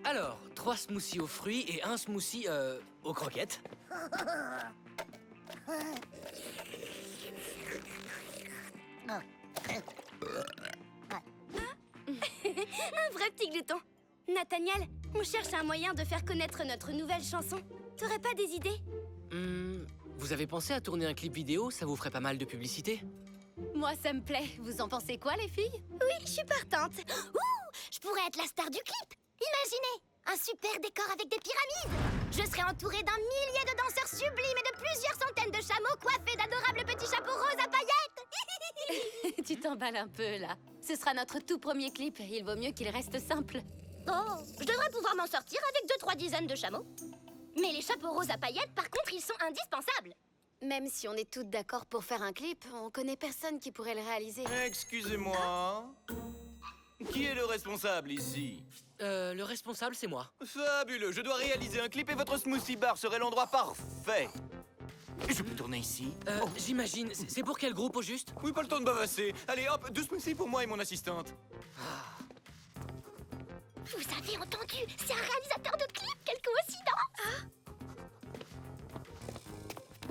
Alors, 3 smoothies aux fruits et 1 smoothie, aux croquettes. Un vrai petit glouton. Nathaniel, on cherche un moyen de faire connaître notre nouvelle chanson. T'aurais pas des idées? Vous avez pensé à tourner un clip vidéo? Ça vous ferait pas mal de publicité? Moi, ça me plaît. Vous en pensez quoi, les filles? Oui, je suis partante. Ouh, je pourrais être la star du clip. Imaginez, un super décor avec des pyramides. Je serais entourée d'un millier de danseurs sublimes et de plusieurs centaines de chameaux coiffés d'adorables petits chapeaux roses à paillettes. Tu t'emballes un peu, là. Ce sera notre tout premier clip. Il vaut mieux qu'il reste simple. Oh, je devrais pouvoir m'en sortir avec 2-3 dizaines de chameaux. Mais les chapeaux roses à paillettes, par contre, ils sont indispensables. Même si on est toutes d'accord pour faire un clip, on connaît personne qui pourrait le réaliser. Excusez-moi. Qui est le responsable ici? Le responsable, c'est moi. Fabuleux, je dois réaliser un clip et votre smoothie bar serait l'endroit parfait. Je peux tourner ici? J'imagine. C'est pour quel groupe, au juste? Oui, pas le temps de bavasser. Allez, hop, 2 smoothies pour moi et mon assistante. Vous avez entendu? C'est un réalisateur de clips, quelle coïncidence!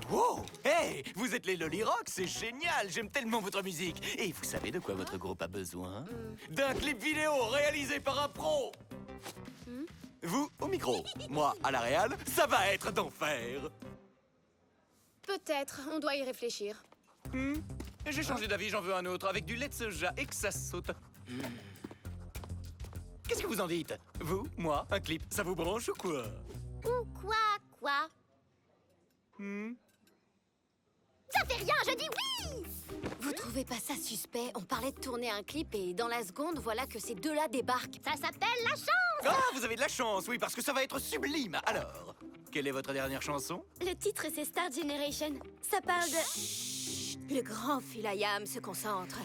Wow! Hey! Vous êtes les Loli Rock, c'est génial! J'aime tellement votre musique! Et vous savez de quoi votre groupe a besoin? D'un clip vidéo réalisé par un pro! Vous, au micro. Moi, à la réal, ça va être d'enfer! Peut-être, on doit y réfléchir. J'ai changé d'avis, j'en veux un autre, avec du lait de soja et que ça saute. Qu'est-ce que vous en dites? Vous, moi, un clip, ça vous branche ou quoi? Ou quoi? Ça fait rien, je dis oui! Vous trouvez pas ça suspect? On parlait de tourner un clip et dans la seconde, voilà que ces deux-là débarquent. Ça s'appelle la chance! Ah, vous avez de la chance, oui, parce que ça va être sublime. Alors, quelle est votre dernière chanson? Le titre, c'est Star Generation. Ça parle de... Chut, le grand Philayam se concentre.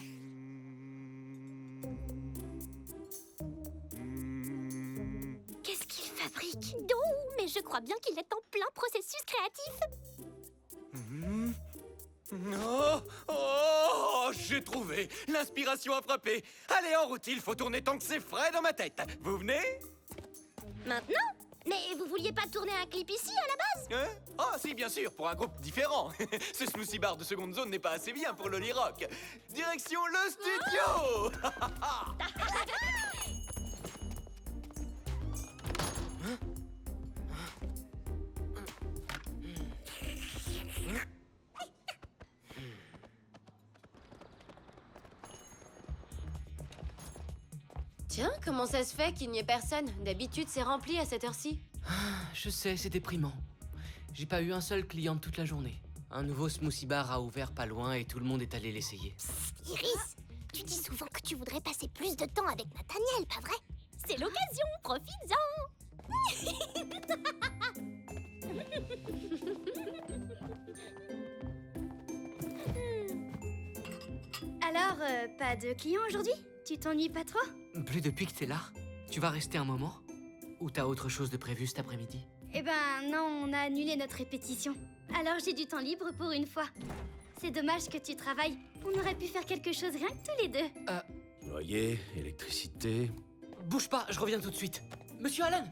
Qu'est-ce qu'il fabrique? Oh, mais je crois bien qu'il est en plein processus créatif. Oh, j'ai trouvé. L'inspiration a frappé. Allez, en route, il faut tourner tant que c'est frais dans ma tête. Vous venez? Maintenant? Mais vous vouliez pas tourner un clip ici, à la base? Hein? Ah, si, bien sûr, pour un groupe différent. Ce smoothie bar de seconde zone n'est pas assez bien pour Loli Rock. Direction le studio! Tiens, comment ça se fait qu'il n'y ait personne? D'habitude, c'est rempli à cette heure-ci. Je sais, c'est déprimant. J'ai pas eu un seul client toute la journée. Un nouveau smoothie bar a ouvert pas loin et tout le monde est allé l'essayer. Iris, tu dis souvent que tu voudrais passer plus de temps avec Nathaniel, pas vrai? C'est l'occasion, profites-en! Alors, pas de clients aujourd'hui? Tu t'ennuies pas trop? Plus depuis que t'es là. Tu vas rester un moment? Ou t'as autre chose de prévu cet après-midi? Eh ben non, on a annulé notre répétition. Alors j'ai du temps libre pour une fois. C'est dommage que tu travailles. On aurait pu faire quelque chose rien que tous les deux. Loyer, électricité, Bouge pas, je reviens tout de suite. Monsieur Allen!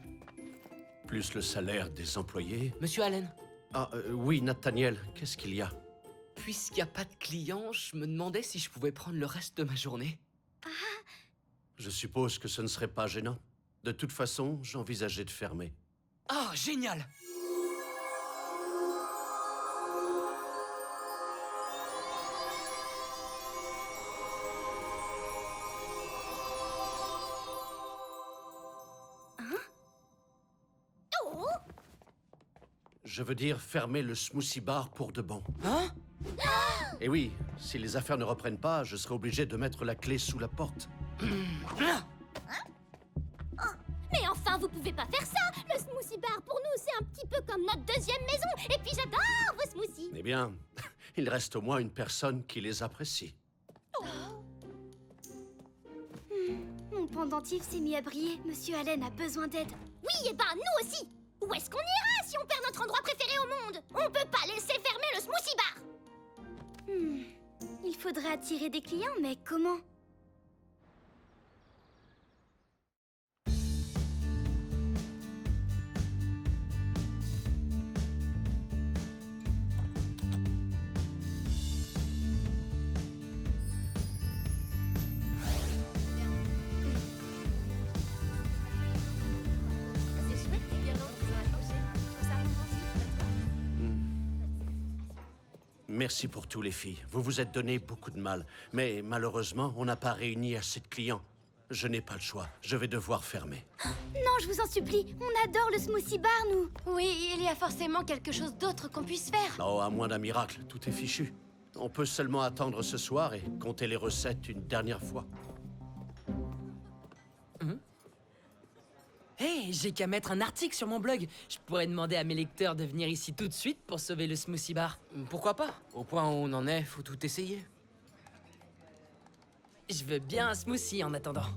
plus le salaire des employés. Monsieur Allen, Ah, oui, Nathaniel, qu'est-ce qu'il y a? puisqu'il n'y a pas de clients, je me demandais si je pouvais prendre le reste de ma journée. Je suppose que ce ne serait pas gênant. De toute façon, j'envisageais de fermer. Ah, génial! Je veux dire fermer le smoothie bar pour de bon. Hein? Et oui, si les affaires ne reprennent pas, je serai obligé de mettre la clé sous la porte. Mais enfin, vous pouvez pas faire ça! Le smoothie bar, pour nous, c'est un petit peu comme notre deuxième maison. Et puis j'adore vos smoothies! Eh bien, il reste au moins une personne qui les apprécie. Mon pendentif s'est mis à briller. Monsieur Allen a besoin d'aide. Oui, et ben nous aussi! Où est-ce qu'on ira si on perd notre endroit préféré au monde? On peut pas laisser fermer le smoothie bar! Il faudrait attirer des clients, mais comment? Merci pour tout, les filles. Vous vous êtes donné beaucoup de mal. Mais malheureusement, on n'a pas réuni assez de clients. Je n'ai pas le choix. Je vais devoir fermer. Non, je vous en supplie, on adore le smoothie bar, nous. Oui, il y a forcément quelque chose d'autre qu'on puisse faire. Oh, à moins d'un miracle, tout est fichu. On peut seulement attendre ce soir et compter les recettes une dernière fois. Hé, j'ai qu'à mettre un article sur mon blog. Je pourrais demander à mes lecteurs de venir ici tout de suite pour sauver le smoothie bar. Pourquoi pas? Au point où on en est, faut tout essayer. Je veux bien un smoothie en attendant.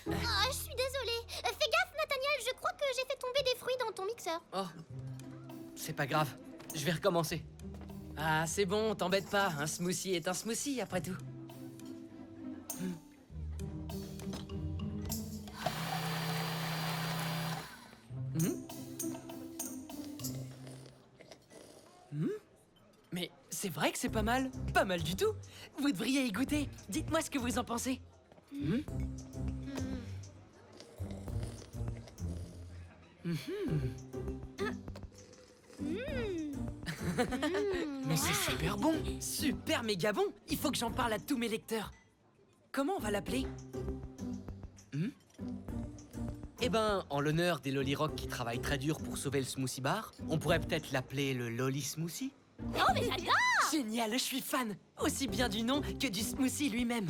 Je suis désolée. Fais gaffe, Nathaniel, je crois que j'ai fait tomber des fruits dans ton mixeur. Oh, c'est pas grave. Je vais recommencer. Ah, c'est bon, t'embête pas. Un smoothie est un smoothie, après tout. Mais c'est vrai que c'est pas mal. Pas mal du tout. Vous devriez y goûter. Dites-moi ce que vous en pensez. Mais c'est super bon. Super méga bon. Il faut que j'en parle à tous mes lecteurs. Comment on va l'appeler? Eh ben, en l'honneur des Lollyrock qui travaillent très dur pour sauver le smoothie bar, on pourrait peut-être l'appeler le Lolly Smoothie. Oh, mais j'adore. Génial, je suis fan. Aussi bien du nom que du smoothie lui-même.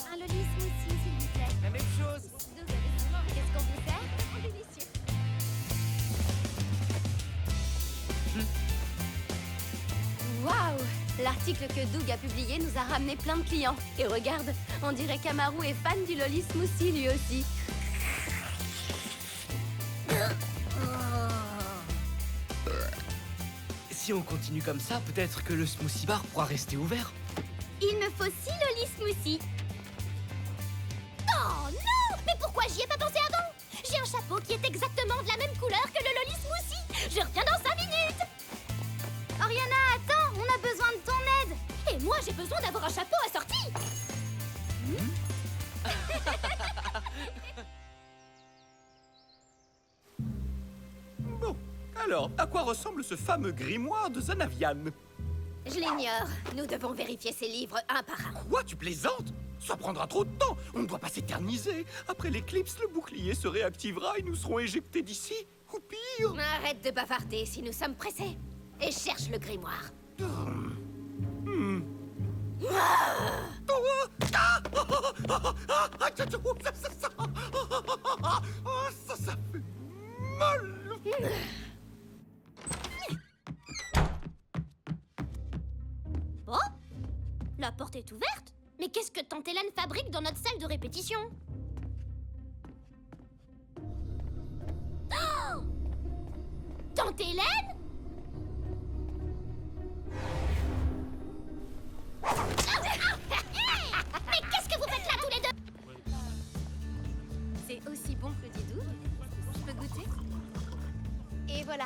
Un lolly smoothie, s'il vous plaît. La même chose. Qu'est-ce qu'on peut faire? Délicieux. Waouh! L'article que Doug a publié nous a ramené plein de clients. Et regarde, on dirait qu'Amaru est fan du Lolly Smoothie lui aussi. Si on continue comme ça, peut-être que le smoothie bar pourra rester ouvert. Il me faut 6 lolly smoothies. Oh non! Mais pourquoi j'y ai pas pensé avant? J'ai un chapeau qui est exactement de la même couleur que le lolly smoothie. Je reviens dans 5 minutes. Oriana, attends, on a besoin de ton aide. Et moi, j'ai besoin d'avoir un chapeau assorti. Bon, alors, à quoi ressemble ce fameux grimoire de Zanavian? Je l'ignore. Nous devons vérifier ces livres un par un. Quoi, tu plaisantes? Ça prendra trop de temps. On ne doit pas s'éterniser. Après l'éclipse, le bouclier se réactivera et nous serons éjectés d'ici. Ou pire. Arrête de bavarder si nous sommes pressés. Et cherche le grimoire. Ça fait mal. Oh, la porte est ouverte. Mais qu'est-ce que Tante Hélène fabrique dans notre salle de répétition? Oh, Tante Hélène? Mais qu'est-ce que vous faites là tous les deux? C'est aussi bon que dit Doug. Je peux goûter? Et voilà.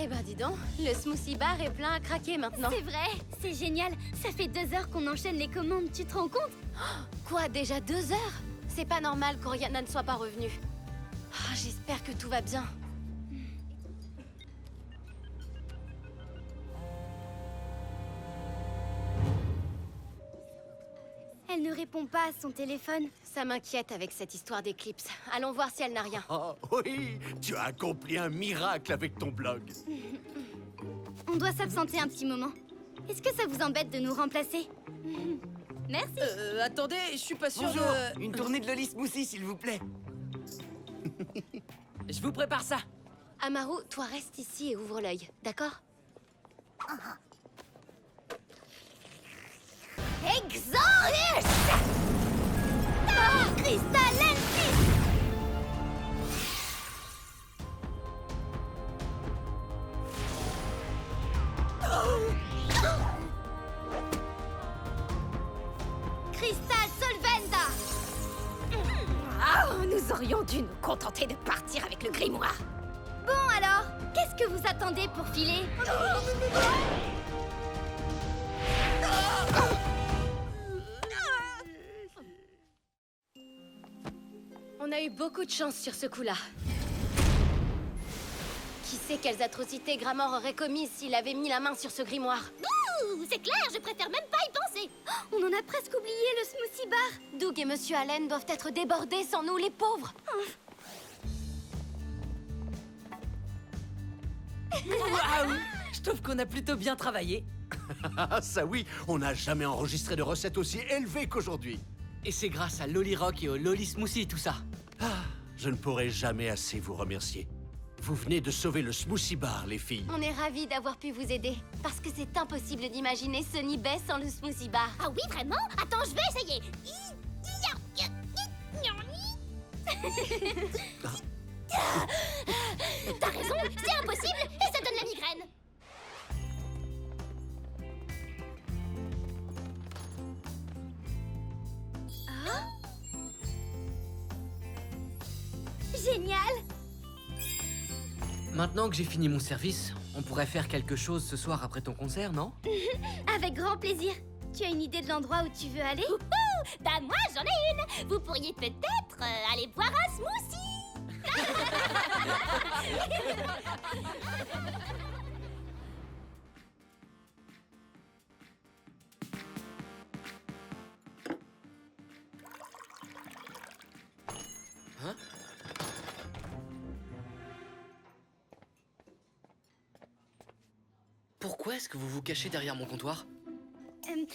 Eh ben dis donc, le smoothie bar est plein à craquer maintenant. C'est vrai, c'est génial. Ça fait 2 heures qu'on enchaîne les commandes, tu te rends compte? Quoi, déjà 2 heures? C'est pas normal qu'Oriana ne soit pas revenue. Ah, j'espère que tout va bien. Elle ne répond pas à son téléphone. Ça m'inquiète avec cette histoire d'éclipse. Allons voir si elle n'a rien. Oh oui, tu as accompli un miracle avec ton blog. On doit s'absenter un petit moment. Est-ce que ça vous embête de nous remplacer? Merci. Attendez, je suis pas sûr Bonjour, de... une tournée de Lolly Smoothie, s'il vous plaît. Je vous prépare ça. Amaru, toi reste ici et ouvre l'œil, d'accord? Exorus! Crystallensis! Crystal Solvenda! Ah, nous aurions dû nous contenter de partir avec le grimoire. Bon alors, qu'est-ce que vous attendez pour filer? On a eu beaucoup de chance sur ce coup-là. Qui sait quelles atrocités Gramor aurait commises s'il avait mis la main sur ce grimoire? Ouh, c'est clair, je préfère même pas y penser. Oh, on en a presque oublié le smoothie bar. Doug et Monsieur Allen doivent être débordés sans nous, les pauvres. Waouh! Je trouve qu'on a plutôt bien travaillé. Ah ça oui, on n'a jamais enregistré de recettes aussi élevées qu'aujourd'hui. Et c'est grâce à Loli Rock et au Loli Smoothie, tout ça. Je ne pourrai jamais assez vous remercier. Vous venez de sauver le smoothie bar, les filles. On est ravis d'avoir pu vous aider. Parce que c'est impossible d'imaginer Sunny Bay sans le smoothie bar. Ah oui, vraiment? Attends, je vais essayer. T'as raison, c'est impossible et ça donne la migraine. Génial! Maintenant que j'ai fini mon service, on pourrait faire quelque chose ce soir après ton concert, non? Avec grand plaisir. Tu as une idée de l'endroit où tu veux aller? Bah moi j'en ai une. Vous pourriez peut-être aller boire un smoothie. Hein? Pourquoi est-ce que vous vous cachez derrière mon comptoir? On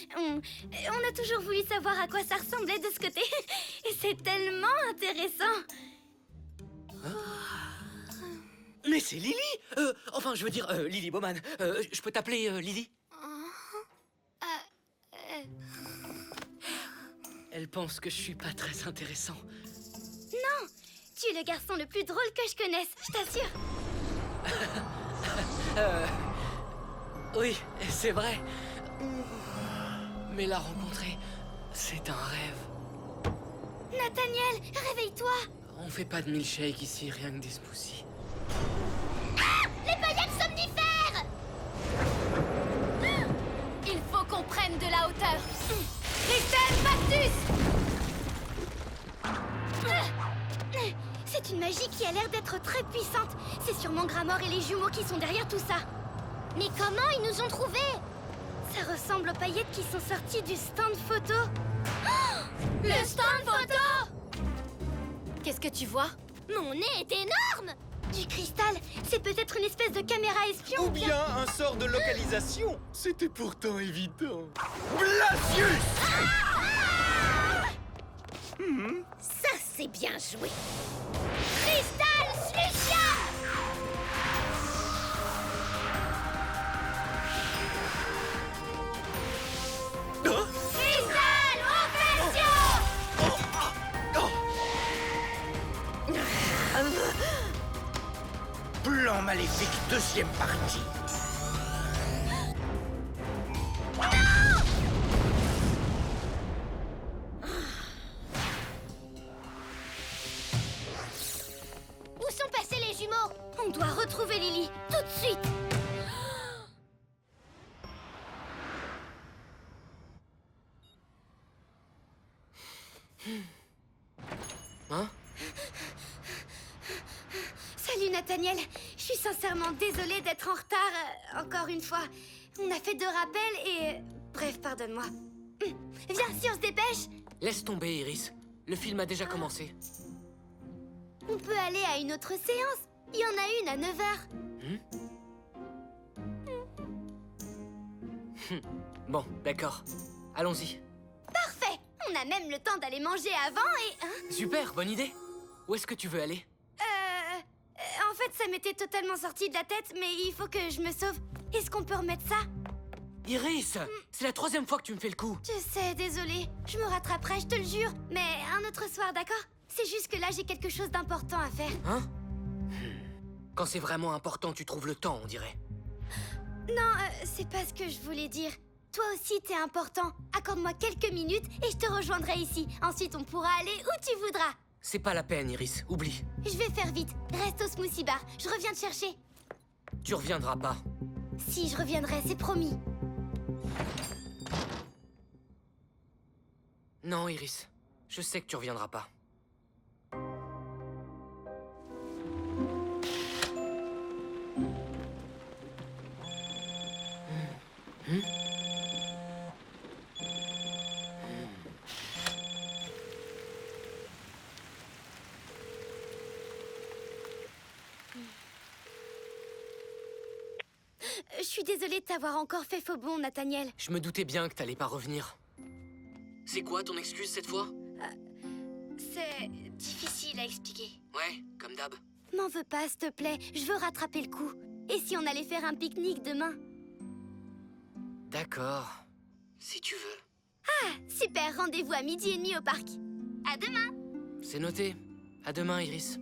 a toujours voulu savoir à quoi ça ressemblait de ce côté. Et c'est tellement intéressant. Mais c'est Lily! Enfin, je veux dire, Lily Bowman. Je peux t'appeler Lily? Elle pense que je suis pas très intéressant. Non, tu es le garçon le plus drôle que je connaisse, je t'assure. Oui, c'est vrai. Mais la rencontrer, c'est un rêve. Nathaniel, réveille-toi. On fait pas de milkshake ici, rien que des smoothies. Les paillettes somnifères. Il faut qu'on prenne de la hauteur. Cristal Pactus! C'est une magie qui a l'air d'être très puissante. C'est sûrement Gramor et les jumeaux qui sont derrière tout ça. Mais comment ils nous ont trouvés? Ça ressemble aux paillettes qui sont sorties du stand photo. Le stand photo! Qu'est-ce que tu vois? Mon nez est énorme! Du cristal, c'est peut-être une espèce de caméra espion. Ou bien un sort de localisation. C'était pourtant évident. Blasius! Ça, c'est bien joué. Cristal Slucia! Cristal Oppression! Plan maléfique, deuxième partie. Où sont passés les jumeaux? On doit retrouver Lily, tout de suite. Hein? Salut Nathaniel, je suis sincèrement désolée d'être en retard, encore une fois. On a fait 2 rappels et... Bref, pardonne-moi. Viens, si on se dépêche. Laisse tomber, Iris. Le film a déjà commencé. On peut aller à une autre séance. Il y en a une à 9h. Bon, d'accord. Allons-y. Parfait. On a même le temps d'aller manger avant et... Super, bonne idée. Où est-ce que tu veux aller? En fait, ça m'était totalement sorti de la tête, mais il faut que je me sauve. Est-ce qu'on peut remettre ça? Iris! C'est la 3e fois que tu me fais le coup. Je sais, désolée. Je me rattraperai, je te le jure. Mais un autre soir, d'accord? C'est juste que là, j'ai quelque chose d'important à faire. Hein? Quand c'est vraiment important, tu trouves le temps, on dirait. Non, c'est pas ce que je voulais dire. Toi aussi, t'es important. Accorde-moi quelques minutes et je te rejoindrai ici. Ensuite, on pourra aller où tu voudras. C'est pas la peine, Iris. Oublie. Je vais faire vite. Reste au smoothie bar. Je reviens te chercher. Tu reviendras pas. Si, je reviendrai, c'est promis. Non, Iris. Je sais que tu reviendras pas. Je suis désolée de t'avoir encore fait faux bond, Nathaniel. Je me doutais bien que t'allais pas revenir. C'est quoi ton excuse cette fois? C'est difficile à expliquer. Ouais, comme d'hab. M'en veux pas, s'il te plaît. Je veux rattraper le coup. Et si on allait faire un pique-nique demain? D'accord. Si tu veux. Super, rendez-vous à 12h30 au parc. À demain. C'est noté. À demain, Iris.